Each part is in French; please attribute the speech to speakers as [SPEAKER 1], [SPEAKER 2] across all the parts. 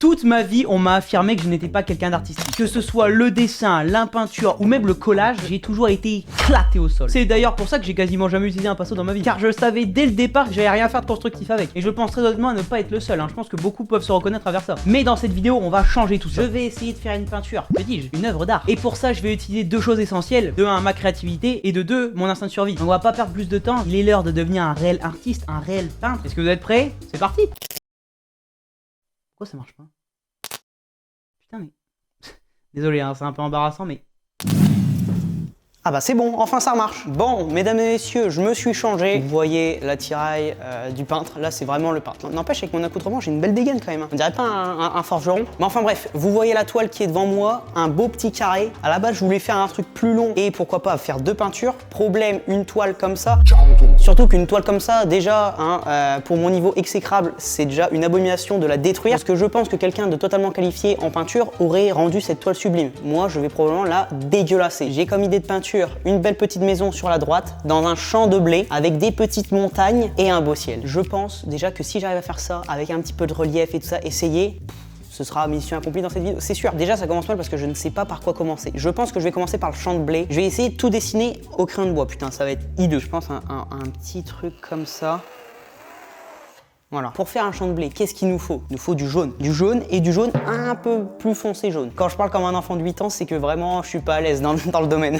[SPEAKER 1] Toute ma vie, on m'a affirmé que je n'étais pas quelqu'un d'artistique. Que ce soit le dessin, la peinture ou même le collage, j'ai toujours été éclaté au sol. C'est d'ailleurs pour ça que j'ai quasiment jamais utilisé un pinceau dans ma vie. Car je savais dès le départ que j'allais rien faire de constructif avec. Et je pense très honnêtement à ne pas être le seul. Je pense que beaucoup peuvent se reconnaître à travers ça. Mais dans cette vidéo, on va changer tout ça. Je vais essayer de faire une peinture, que dis-je, une œuvre d'art. Et pour ça, je vais utiliser deux choses essentielles. De un, ma créativité et de deux, mon instinct de survie. Donc on va pas perdre plus de temps. Il est l'heure de devenir un réel artiste, un réel peintre. Est-ce que vous êtes prêts? C'est parti! Pourquoi ça marche pas? Putain mais... Désolé, hein, c'est un peu embarrassant mais...
[SPEAKER 2] Ah bah c'est bon, enfin ça marche. Bon, mesdames et messieurs, je me suis changé. Vous voyez l'attirail du peintre, là c'est vraiment le peintre. N'empêche, avec mon accoutrement, j'ai une belle dégaine quand même. On dirait pas un forgeron. Mais enfin bref, vous voyez la toile qui est devant moi, un beau petit carré. À la base, je voulais faire un truc plus long et pourquoi pas faire deux peintures. Problème, une toile comme ça. Surtout qu'une toile comme ça, déjà, pour mon niveau exécrable, c'est déjà une abomination de la détruire. Parce que je pense que quelqu'un de totalement qualifié en peinture aurait rendu cette toile sublime. Moi, je vais probablement la dégueulasser. J'ai comme idée de peinture une belle petite maison sur la droite, dans un champ de blé, avec des petites montagnes et un beau ciel. Je pense déjà que si j'arrive à faire ça, avec un petit peu de relief et tout ça, essayer, ce sera mission accomplie dans cette vidéo, c'est sûr. Déjà, ça commence mal parce que je ne sais pas par quoi commencer. Je pense que je vais commencer par le champ de blé. Je vais essayer de tout dessiner au crayon de bois. Putain, ça va être hideux. Je pense un petit truc comme ça. Voilà. Pour faire un champ de blé, qu'est-ce qu'il nous faut? Il nous faut du jaune. Du jaune et du jaune un peu plus foncé jaune. Quand je parle comme un enfant de 8 ans, c'est que vraiment, je suis pas à l'aise dans le domaine.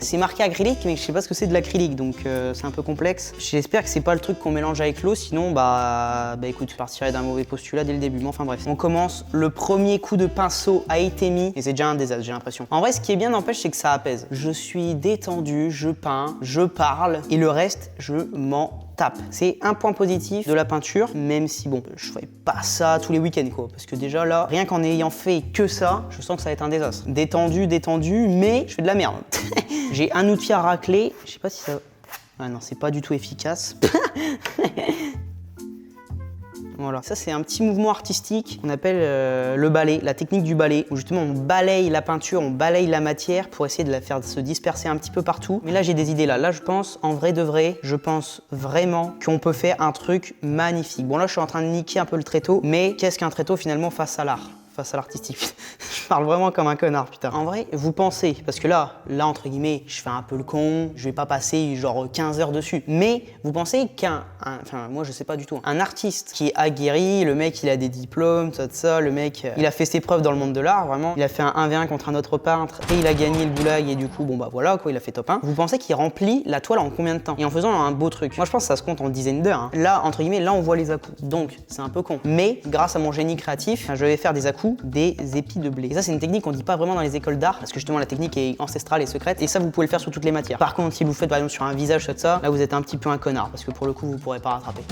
[SPEAKER 2] C'est marqué acrylique, mais je sais pas ce que c'est de l'acrylique, donc c'est un peu complexe. J'espère que c'est pas le truc qu'on mélange avec l'eau, sinon, bah écoute, je partirais d'un mauvais postulat dès le début. Mais enfin bref, on commence. Le premier coup de pinceau a été mis, et c'est déjà un désastre, j'ai l'impression. En vrai, ce qui est bien, n'empêche, c'est que ça apaise. Je suis détendu, je peins, je parle, et le reste, je m'en tape. C'est un point positif de la peinture, même si bon, je ferai pas ça tous les week-ends quoi, parce que déjà là, rien qu'en ayant fait que ça, je sens que ça va être un désastre. Détendu, mais je fais de la merde. J'ai un outil à racler, je sais pas si ça... Ah non, c'est pas du tout efficace. Voilà, ça c'est un petit mouvement artistique qu'on appelle le balai, la technique du balai, où justement on balaye la peinture, on balaye la matière pour essayer de la faire se disperser un petit peu partout. Mais là j'ai des idées là. Là je pense, en vrai de vrai, je pense vraiment qu'on peut faire un truc magnifique. Bon là je suis en train de niquer un peu le tréteau, mais qu'est-ce qu'un tréteau finalement face à l'art? Face à l'artistique. Je parle vraiment comme un connard, putain. En vrai, vous pensez, parce que là, entre guillemets, je fais un peu le con, je vais pas passer genre 15 heures dessus, mais vous pensez enfin, moi je sais pas du tout, un artiste qui est aguerri, le mec il a des diplômes, tout ça, le mec il a fait ses preuves dans le monde de l'art, vraiment, il a fait un 1v1 contre un autre peintre et il a gagné le goulag et du coup, bon bah voilà quoi, il a fait top 1. Vous pensez qu'il remplit la toile en combien de temps? Et en faisant un beau truc. Moi je pense que ça se compte en dizaines d'heures. Hein. Là, entre guillemets, là on voit les à-coups, donc c'est un peu con. Mais grâce à mon génie créatif, je vais faire des à-coups des épis de blé. Et ça c'est une technique qu'on dit pas vraiment dans les écoles d'art parce que justement la technique est ancestrale et secrète et ça vous pouvez le faire sur toutes les matières. Par contre si vous faites par exemple sur un visage tout ça, là vous êtes un petit peu un connard parce que pour le coup vous pourrez pas rattraper.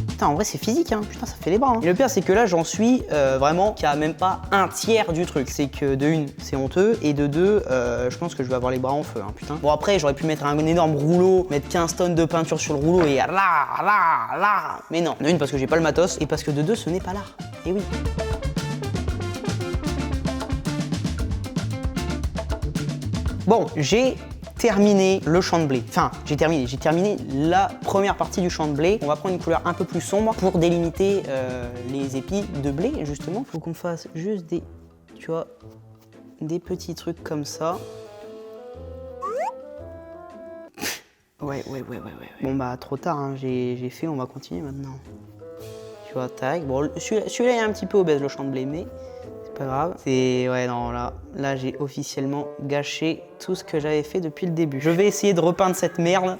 [SPEAKER 2] Putain en vrai c'est physique hein, putain ça fait les bras hein. Et le pire c'est que là j'en suis vraiment qu'il y a même pas un tiers du truc. C'est que de une c'est honteux et de deux je pense que je vais avoir les bras en feu hein, putain. Bon après j'aurais pu mettre un énorme rouleau, mettre 15 tonnes de peinture sur le rouleau et là. Mais non, de une parce que j'ai pas le matos et parce que de deux ce n'est pas l'art. Et oui. Bon, j'ai terminé le champ de blé. Enfin, j'ai terminé la première partie du champ de blé. On va prendre une couleur un peu plus sombre pour délimiter les épis de blé, justement. Faut qu'on fasse juste des, tu vois, des petits trucs comme ça. Ouais. Bon bah, trop tard, hein. J'ai fait, on va continuer maintenant. Tu vois, tac. Bon, celui-là est un petit peu obèse, le champ de blé, mais... pas grave. C'est... ouais, non, là j'ai officiellement gâché tout ce que j'avais fait depuis le début. Je vais essayer de repeindre cette merde.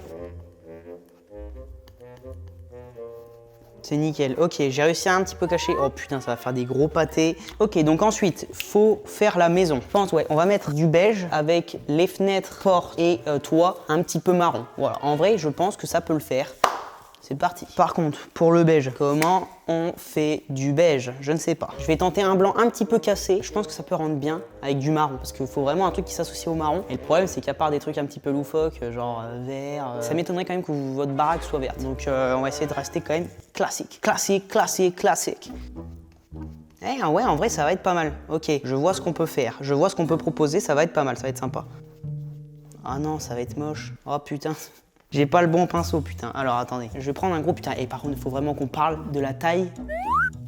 [SPEAKER 2] C'est nickel. Ok, j'ai réussi à un petit peu cacher. Oh putain, ça va faire des gros pâtés. Ok, donc ensuite, faut faire la maison. Je pense, ouais, on va mettre du beige avec les fenêtres, portes et toit un petit peu marron. Voilà, en vrai, je pense que ça peut le faire. C'est parti. Par contre, pour le beige, comment on fait du beige? Je ne sais pas. Je vais tenter un blanc un petit peu cassé. Je pense que ça peut rendre bien avec du marron parce qu'il faut vraiment un truc qui s'associe au marron. Et le problème, c'est qu'à part des trucs un petit peu loufoques, genre vert, ça m'étonnerait quand même que votre baraque soit verte. Donc on va essayer de rester quand même classique. Classique. Eh ouais, en vrai, ça va être pas mal. Ok, je vois ce qu'on peut faire. Je vois ce qu'on peut proposer, ça va être pas mal, ça va être sympa. Ah non, ça va être moche. Oh putain. J'ai pas le bon pinceau, putain. Alors attendez, je vais prendre un gros putain. Et par contre, il faut vraiment qu'on parle de la taille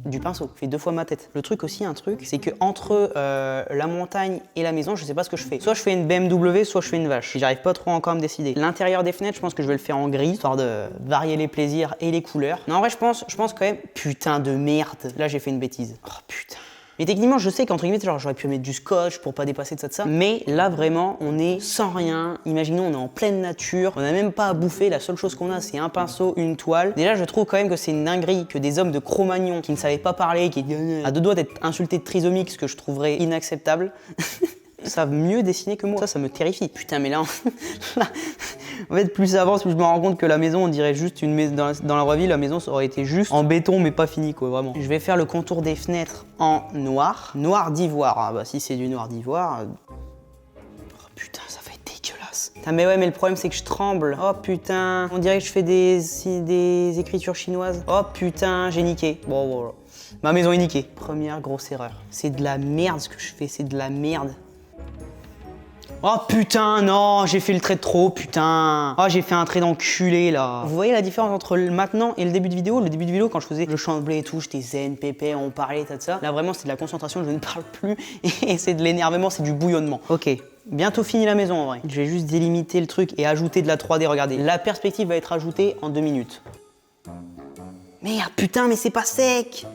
[SPEAKER 2] du pinceau. Il fait 2 fois ma tête. Le truc aussi, c'est que entre la montagne et la maison, je sais pas ce que je fais. Soit je fais une BMW, soit je fais une vache. J'arrive pas trop encore à me décider. L'intérieur des fenêtres, je pense que je vais le faire en gris, histoire de varier les plaisirs et les couleurs. Non, en vrai, je pense quand même, putain de merde. Là, j'ai fait une bêtise. Oh putain. Mais techniquement, je sais qu'entre guillemets, genre, j'aurais pu mettre du scotch pour pas dépasser de ça. Mais là, vraiment, on est sans rien. Imaginons, on est en pleine nature. On n'a même pas à bouffer. La seule chose qu'on a, c'est un pinceau, une toile. Déjà, je trouve quand même que c'est une dinguerie que des hommes de Cro-Magnon qui ne savaient pas parler, qui à 2 doigts d'être insultés de trisomique, ce que je trouverais inacceptable, savent mieux dessiner que moi. Ça me terrifie. Putain, mais là, en fait, plus ça avance, plus je me rends compte que la maison, on dirait juste une maison. Dans la vraie vie, la maison, ça aurait été juste en béton, mais pas fini, quoi, vraiment. Je vais faire le contour des fenêtres en noir. Noir d'ivoire. Ah bah, si c'est du noir d'ivoire. Oh putain, ça va être dégueulasse. Putain, mais ouais, mais le problème, c'est que je tremble. Oh putain, on dirait que je fais des écritures chinoises. Oh putain, j'ai niqué. Bon, voilà. Ma maison est niquée. Première grosse erreur. C'est de la merde ce que je fais, c'est de la merde. Oh putain, non, j'ai fait le trait de trop, putain. Oh, j'ai fait un trait d'enculé, là. Vous voyez la différence entre maintenant et le début de vidéo? Le début de vidéo, quand je chantais et tout, j'étais zen, pépé, on parlait, tout ça. Là, vraiment, c'est de la concentration, je ne parle plus. Et c'est de l'énervement, c'est du bouillonnement. Ok, bientôt fini la maison, en vrai. Je vais juste délimiter le truc et ajouter de la 3D, regardez. La perspective va être ajoutée en 2 minutes. Merde, putain, mais c'est pas sec.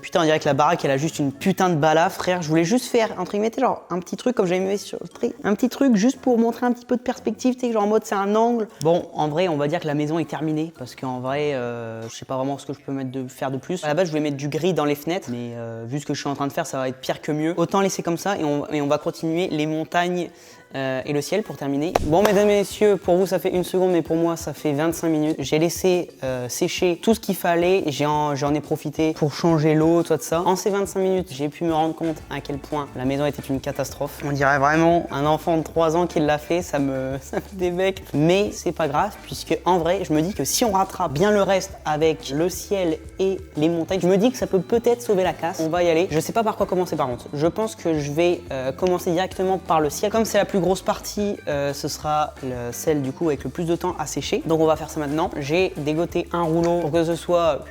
[SPEAKER 2] Putain, on dirait que la baraque, elle a juste une putain de balafre, frère. Je voulais juste faire, entre guillemets, genre un petit truc comme j'avais mis sur le trait. Un petit truc juste pour montrer un petit peu de perspective, tu sais, genre en mode c'est un angle. Bon, en vrai, on va dire que la maison est terminée parce qu'en vrai, je sais pas vraiment ce que je peux faire de plus. À la base, je voulais mettre du gris dans les fenêtres, mais vu ce que je suis en train de faire, ça va être pire que mieux. Autant laisser comme ça et on va continuer les montagnes et le ciel pour terminer. Bon, mesdames et messieurs, pour vous ça fait 1 seconde, mais pour moi ça fait 25 minutes. J'ai laissé sécher tout ce qu'il fallait, j'en ai profité pour changer l'eau, tout ça. En ces 25 minutes, j'ai pu me rendre compte à quel point la maison était une catastrophe. On dirait vraiment un enfant de 3 ans qui l'a fait, ça me débecte. Mais c'est pas grave, puisque en vrai, je me dis que si on rattrape bien le reste avec le ciel et les montagnes, je me dis que ça peut peut-être sauver la casse. On va y aller. Je sais pas par quoi commencer par contre. Je pense que je vais commencer directement par le ciel. Comme c'est la plus grosse partie, ce sera celle du coup avec le plus de temps à sécher. Donc on va faire ça maintenant. J'ai dégoté un rouleau pour que ce soit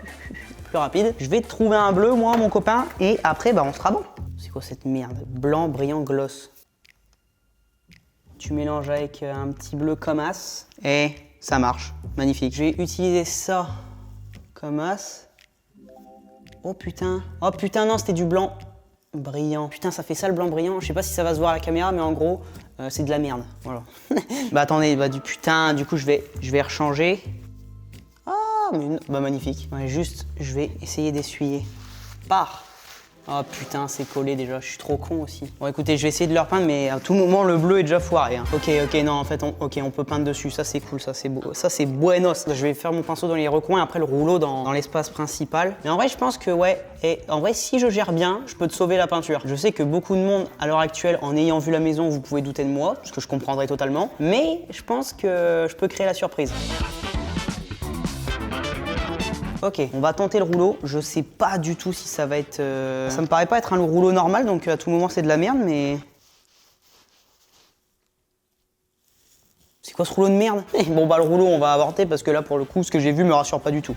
[SPEAKER 2] plus rapide. Je vais trouver un bleu, moi, mon copain, et après, bah, on sera bon. C'est quoi cette merde? Blanc, brillant, gloss. Tu mélanges avec un petit bleu comme as, et ça marche. Magnifique. Je vais utiliser ça comme as. Oh putain. Oh putain, non, c'était du blanc brillant. Putain, ça fait ça le blanc brillant. Je sais pas si ça va se voir à la caméra, mais en gros, c'est de la merde. Voilà. Bah attendez, bah du putain, du coup, je vais rechanger. Ah, mais bah magnifique. Ouais, juste, je vais essayer d'essuyer. Par. Oh putain, c'est collé déjà, je suis trop con aussi. Bon écoutez, je vais essayer de le repeindre, mais à tout moment, le bleu est déjà foiré. Hein. Ok, non, en fait, on peut peindre dessus, ça c'est cool, ça c'est beau. Ça c'est buenos. Je vais faire mon pinceau dans les recoins, après le rouleau dans l'espace principal. Mais en vrai, je pense que ouais, et en vrai, si je gère bien, je peux te sauver la peinture. Je sais que beaucoup de monde, à l'heure actuelle, en ayant vu la maison, vous pouvez douter de moi, parce que je comprendrai totalement. Mais je pense que je peux créer la surprise. Ok, on va tenter le rouleau. Je sais pas du tout si ça va être... Ça me paraît pas être un rouleau normal, donc à tout moment c'est de la merde, mais... C'est quoi ce rouleau de merde? Bon bah le rouleau on va avorter parce que là pour le coup ce que j'ai vu me rassure pas du tout.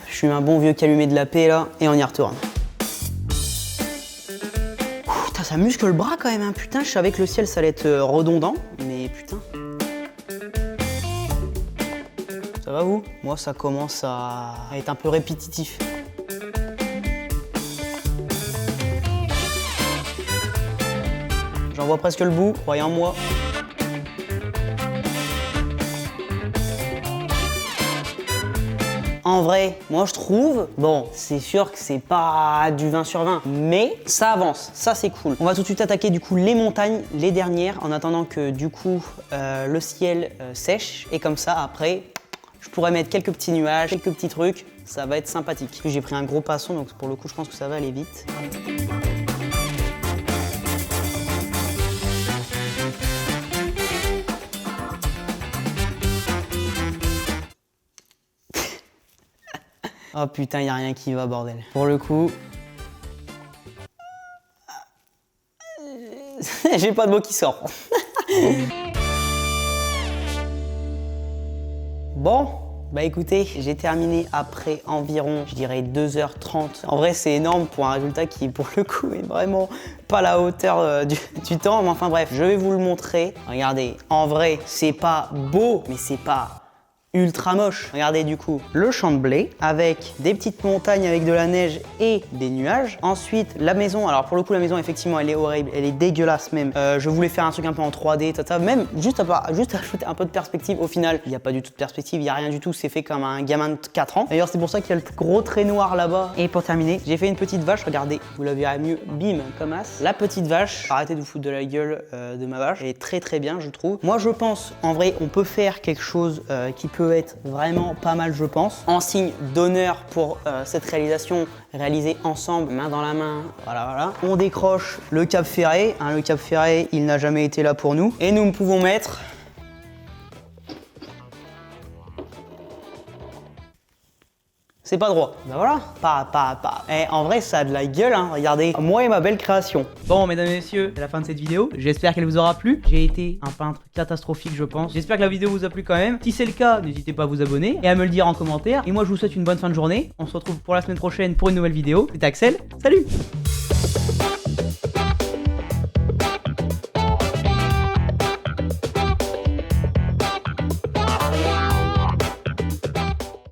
[SPEAKER 2] Je suis un bon vieux calumet de la paix là, et on y retourne. Ça muscle le bras quand même, hein. Putain, je savais que le ciel ça allait être redondant, mais putain. Ça va vous? Moi ça commence à être un peu répétitif. J'en vois presque le bout, croyez en moi. En vrai, moi je trouve, bon, c'est sûr que c'est pas du 20 sur 20, mais ça avance, ça c'est cool. On va tout de suite attaquer du coup les montagnes, les dernières, en attendant que du coup le ciel sèche, et comme ça après, je pourrais mettre quelques petits nuages, quelques petits trucs, ça va être sympathique. J'ai pris un gros pinceau, donc pour le coup je pense que ça va aller vite. Oh putain, y a rien qui va, bordel. Pour le coup... J'ai pas de mot qui sort. Bon, bah écoutez, j'ai terminé après environ, je dirais 2h30. En vrai, c'est énorme pour un résultat qui, pour le coup, est vraiment pas à la hauteur du temps. Mais enfin bref, je vais vous le montrer. Regardez, en vrai, c'est pas beau, mais c'est pas ultra moche. Regardez du coup le champ de blé avec des petites montagnes avec de la neige et des nuages. Ensuite la maison, alors pour le coup la maison effectivement elle est horrible, elle est dégueulasse même. Je voulais faire un truc un peu en 3D, même juste ajouter un peu de perspective. Au final il n'y a pas du tout de perspective, il n'y a rien du tout, c'est fait comme un gamin de 4 ans. D'ailleurs c'est pour ça qu'il y a le gros trait noir là-bas. Et pour terminer, j'ai fait une petite vache, regardez, vous la verrez mieux, bim, comme as. La petite vache, arrêtez de vous foutre de la gueule de ma vache, elle est très très bien je trouve. Moi je pense, en vrai on peut faire quelque chose qui peut être vraiment pas mal je pense. En signe d'honneur pour cette réalisation réalisée ensemble, main dans la main, voilà. On décroche le cap ferré, hein, le cap ferré il n'a jamais été là pour nous. Et nous pouvons mettre... C'est pas droit. Ben voilà, pas. Eh, en vrai, ça a de la gueule, hein. Regardez, moi et ma belle création.
[SPEAKER 1] Bon, mesdames et messieurs, c'est la fin de cette vidéo. J'espère qu'elle vous aura plu. J'ai été un peintre catastrophique, je pense. J'espère que la vidéo vous a plu quand même. Si c'est le cas, n'hésitez pas à vous abonner et à me le dire en commentaire. Et moi, je vous souhaite une bonne fin de journée. On se retrouve pour la semaine prochaine pour une nouvelle vidéo. C'était Axel. Salut!